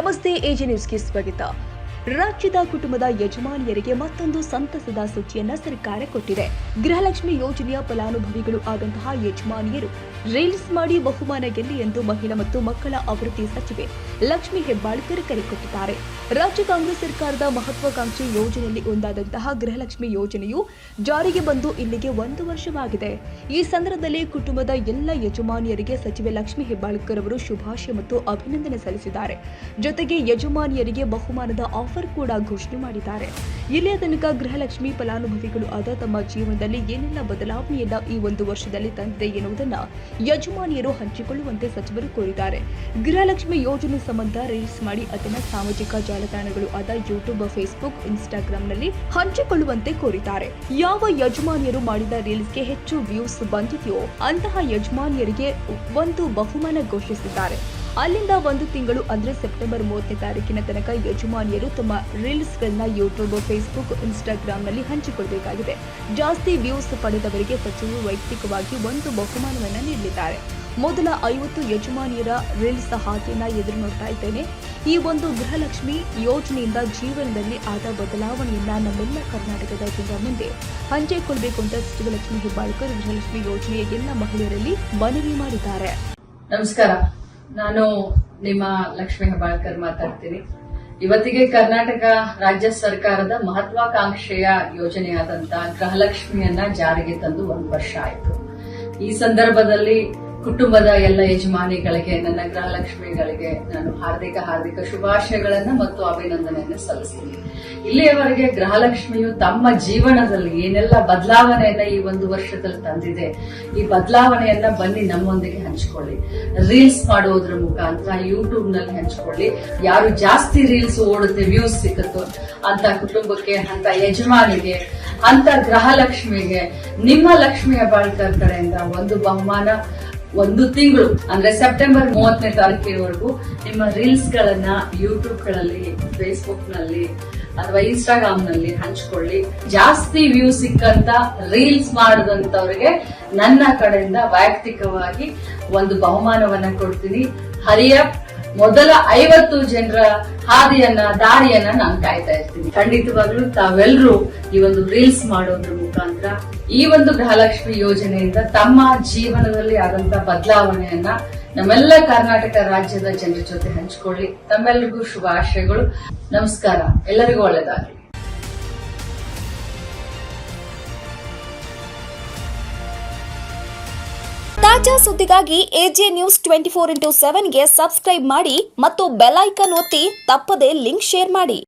ನಮಸ್ತೆ ಎಜೆ ನ್ಯೂಸ್ಗೆ ಸ್ವಾಗತ. ರಾಜ್ಯದ ಕುಟುಂಬದ ಯಜಮಾನಿಯರಿಗೆ ಮತ್ತೊಂದು ಸಂತಸದ ಸುದ್ದಿಯನ್ನ ಸರ್ಕಾರ ಕೊಟ್ಟಿದೆ. ಗೃಹಲಕ್ಷ್ಮಿ ಯೋಜನೆಯ ಫಲಾನುಭವಿಗಳು ಆದಂತಹ ಯಜಮಾನಿಯರು ರೀಲ್ಸ್ ಮಾಡಿ ಬಹುಮಾನ ಗೆಲ್ಲಿ ಎಂದು ಮಹಿಳಾ ಮತ್ತು ಮಕ್ಕಳ ಅಭಿವೃದ್ಧಿ ಸಚಿವೆ ಲಕ್ಷ್ಮಿ ಹೆಬ್ಬಾಳ್ಕರ್ ಕರೆ ಕೊಟ್ಟಿದ್ದಾರೆ. ರಾಜ್ಯ ಕಾಂಗ್ರೆಸ್ ಸರ್ಕಾರದ ಮಹತ್ವಾಕಾಂಕ್ಷಿ ಯೋಜನೆಯಲ್ಲಿ ಒಂದಾದಂತಹ ಗೃಹಲಕ್ಷ್ಮಿ ಯೋಜನೆಯು ಜಾರಿಗೆ ಬಂದು ಇಲ್ಲಿಗೆ 1 ವರ್ಷವಾಗಿದೆ. ಈ ಸಂದರ್ಭದಲ್ಲಿ ಕುಟುಂಬದ ಎಲ್ಲ ಯಜಮಾನಿಯರಿಗೆ ಸಚಿವೆ ಲಕ್ಷ್ಮಿ ಹೆಬ್ಬಾಳ್ಕರ್ ಅವರು ಶುಭಾಶಯ ಮತ್ತು ಅಭಿನಂದನೆ ಸಲ್ಲಿಸಿದ್ದಾರೆ. ಜೊತೆಗೆ ಯಜಮಾನಿಯರಿಗೆ ಬಹುಮಾನದ ಆಫರ್ ಕೂಡ ಘೋಷಣೆ ಮಾಡಿದ್ದಾರೆ. ಇಲ್ಲಿಯ ತನಕ ಗೃಹಲಕ್ಷ್ಮಿ ಫಲಾನುಭವಿಗಳು ಆದ ತಮ್ಮ ಜೀವನದಲ್ಲಿ ಏನೆಲ್ಲ ಬದಲಾವಣೆಯನ್ನ ಈ 1 ವರ್ಷದಲ್ಲಿ ತಂದಿದೆ ಎನ್ನುವುದನ್ನು ಯಜಮಾನಿಯರು ಹಂಚಿಕೊಳ್ಳುವಂತೆ ಸಚಿವರು ಕೋರಿದ್ದಾರೆ. ಗೃಹಲಕ್ಷ್ಮಿ ಯೋಜನೆ ಸಂಬಂಧ ರೀಲ್ಸ್ ಮಾಡಿ ಅದನ್ನು ಸಾಮಾಜಿಕ ಜಾಲತಾಣಗಳು ಆದ ಯೂಟ್ಯೂಬ್, ಫೇಸ್ಬುಕ್, ಇನ್ಸ್ಟಾಗ್ರಾಂನಲ್ಲಿ ಹಂಚಿಕೊಳ್ಳುವಂತೆ ಕೋರಿದ್ದಾರೆ. ಯಾವ ಯಜಮಾನಿಯರು ಮಾಡಿದ ರೀಲ್ಸ್ಗೆ ಹೆಚ್ಚು ವ್ಯೂಸ್ ಬಂದಿದೆಯೋ ಅಂತಹ ಯಜಮಾನಿಯರಿಗೆ ಒಂದು ಬಹುಮಾನ ಘೋಷಿಸಿದ್ದಾರೆ. ಅಲ್ಲಿಂದ 1 ತಿಂಗಳು ಅಂದ್ರೆ ಸೆಪ್ಟೆಂಬರ್ 30ನೇ ತಾರೀಕಿನ ತನಕ ಯಜಮಾನಿಯರು ತಮ್ಮ ರೀಲ್ಸ್ಗಳನ್ನ ಯೂಟ್ಯೂಬ್, ಫೇಸ್ಬುಕ್, ಇನ್ಸ್ಟಾಗ್ರಾಂನಲ್ಲಿ ಹಂಚಿಕೊಳ್ಳಬೇಕಾಗಿದೆ. ಜಾಸ್ತಿ ವ್ಯೂಸ್ ಪಡೆದವರಿಗೆ ಸಚಿವರು ವೈಯಕ್ತಿಕವಾಗಿ ಒಂದು ಬಹುಮಾನವನ್ನು ನೀಡಲಿದ್ದಾರೆ. ಮೊದಲ 50 ಯಜಮಾನಿಯರ ರೀಲ್ಸ್ ಹಾಗೆಯನ್ನ ಎದುರು ನೋಡ್ತಾ ಇದ್ದೇನೆ. ಈ ಒಂದು ಗೃಹಲಕ್ಷ್ಮಿ ಯೋಜನೆಯಿಂದ ಜೀವನದಲ್ಲಿ ಆದ ಬದಲಾವಣೆಯನ್ನ ನಮ್ಮೆಲ್ಲ ಕರ್ನಾಟಕದ ಜನರ ಮುಂದೆ ಹಂಚಿಕೊಳ್ಳಬೇಕು ಅಂತ ಸಚಿವ ಲಕ್ಷ್ಮಿ ಹೆಬ್ಬಾಳ್ಕರ್ ಗೃಹಲಕ್ಷ್ಮಿ ಯೋಜನೆಯ ಎಲ್ಲ ಮಹಿಳೆಯರಲ್ಲಿ ಮನವಿ ಮಾಡಿದ್ದಾರೆ. ನಮಸ್ಕಾರ, ನಾನು ನಿಮ್ಮ ಲಕ್ಷ್ಮಿ ಹೆಬ್ಬಾಳ್ಕರ್ ಮಾತಾಡ್ತೀನಿ. ಇವತ್ತಿಗೆ ಕರ್ನಾಟಕ ರಾಜ್ಯ ಸರ್ಕಾರದ ಮಹತ್ವಾಕಾಂಕ್ಷೆಯ ಯೋಜನೆಯಾದಂತ ಗೃಹಲಕ್ಷ್ಮಿಯನ್ನ ಜಾರಿಗೆ ತಂದು 1 ವರ್ಷ ಆಯಿತು. ಈ ಸಂದರ್ಭದಲ್ಲಿ ಕುಟುಂಬದ ಎಲ್ಲ ಯಜಮಾನಿಗಳಿಗೆ, ನನ್ನ ಗೃಹಲಕ್ಷ್ಮಿಗಳಿಗೆ ನಾನು ಹಾರ್ದಿಕ ಶುಭಾಶಯಗಳನ್ನ ಮತ್ತು ಅಭಿನಂದನೆಯನ್ನು ಸಲ್ಲಿಸ್ತೀನಿ. ಇಲ್ಲಿಯವರೆಗೆ ಗೃಹಲಕ್ಷ್ಮಿಯು ತಮ್ಮ ಜೀವನದಲ್ಲಿ ಏನೆಲ್ಲ ಬದಲಾವಣೆಯನ್ನ ಈ 1 ವರ್ಷದಲ್ಲಿ ತಂದಿದೆ, ಈ ಬದಲಾವಣೆಯನ್ನ ಬನ್ನಿ ನಮ್ಮೊಂದಿಗೆ ಹಂಚಿಕೊಳ್ಳಿ. ರೀಲ್ಸ್ ಮಾಡೋದ್ರ ಮುಖಾಂತರ ಯೂಟ್ಯೂಬ್ ನಲ್ಲಿ ಹಂಚಿಕೊಳ್ಳಿ. ಯಾರು ಜಾಸ್ತಿ ರೀಲ್ಸ್ ಓಡುತ್ತೆ, ವ್ಯೂಸ್ ಸಿಕ್ಕುತ್ತೋ ಅಂತ ಕುಟುಂಬಕ್ಕೆ, ಅಂತ ಯಜಮಾನಿಗೆ, ಅಂತ ಗೃಹಲಕ್ಷ್ಮಿಗೆ ನಿಮ್ಮ ಲಕ್ಷ್ಮಿ ಹೆಬ್ಬಾಳ್ಕರ್ ಕಡೆಯಿಂದ ಒಂದು ಬಹುಮಾನ 1 ತಿಂಗಳು ಅಂದ್ರೆ ಸೆಪ್ಟೆಂಬರ್ 30ನೇ ತಾರೀಕಿನವರೆಗೂ ನಿಮ್ಮ ರೀಲ್ಸ್ ಗಳನ್ನ ಯೂಟ್ಯೂಬ್ ಗಳಲ್ಲಿ, ಫೇಸ್ಬುಕ್ ನಲ್ಲಿ ಅಥವಾ ಇನ್ಸ್ಟಾಗ್ರಾಮ್ ನಲ್ಲಿ ಹಂಚಿಕೊಳ್ಳಿ. ಜಾಸ್ತಿ ವ್ಯೂ ಸಿಕ್ಕಂತ ರೀಲ್ಸ್ ಮಾಡಿದಂತವ್ರಿಗೆ ನನ್ನ ಕಡೆಯಿಂದ ವೈಯಕ್ತಿಕವಾಗಿ ಒಂದು ಬಹುಮಾನವನ್ನ ಕೊಡ್ತೀನಿ. ಹರಿಯಪ್ ಮೊದಲ 50 ಜನರ ದಾರಿಯನ್ನ ನಾನು ಕಾಯ್ತಾ ಇರ್ತೀನಿ. ಖಂಡಿತವಾಗ್ಲೂ ತಾವೆಲ್ಲರೂ ಈ ಒಂದು ರೀಲ್ಸ್ ಮಾಡೋದ್ರ ಮುಖಾಂತರ ಈ ಒಂದು ಗೃಹಲಕ್ಷ್ಮಿ ಯೋಜನೆಯಿಂದ ತಮ್ಮ ಜೀವನದಲ್ಲಿ ಆದಂತ ಬದಲಾವಣೆಯನ್ನ ನಮ್ಮೆಲ್ಲ ಕರ್ನಾಟಕ ರಾಜ್ಯದ ಜನರ ಜೊತೆ ಹಂಚಿಕೊಳ್ಳಿ. ತಮ್ಮೆಲ್ಲರಿಗೂ ಶುಭಾಶಯಗಳು. ನಮಸ್ಕಾರ, ಎಲ್ಲರಿಗೂ ಒಳ್ಳೆಯದಾಗಲಿ. ತಾಜಾ ಸುದ್ದಿಗಾಗಿ ಎಜೆ ನ್ಯೂಸ್ 24x7 ಗೆ ಸಬ್ಸ್ಕ್ರೈಬ್ ಮಾಡಿ ಮತ್ತು ಬೆಲ್ ಐಕಾನ್ ಒತ್ತಿ ತಪ್ಪದೇ ಲಿಂಕ್ ಶೇರ್ ಮಾಡಿ.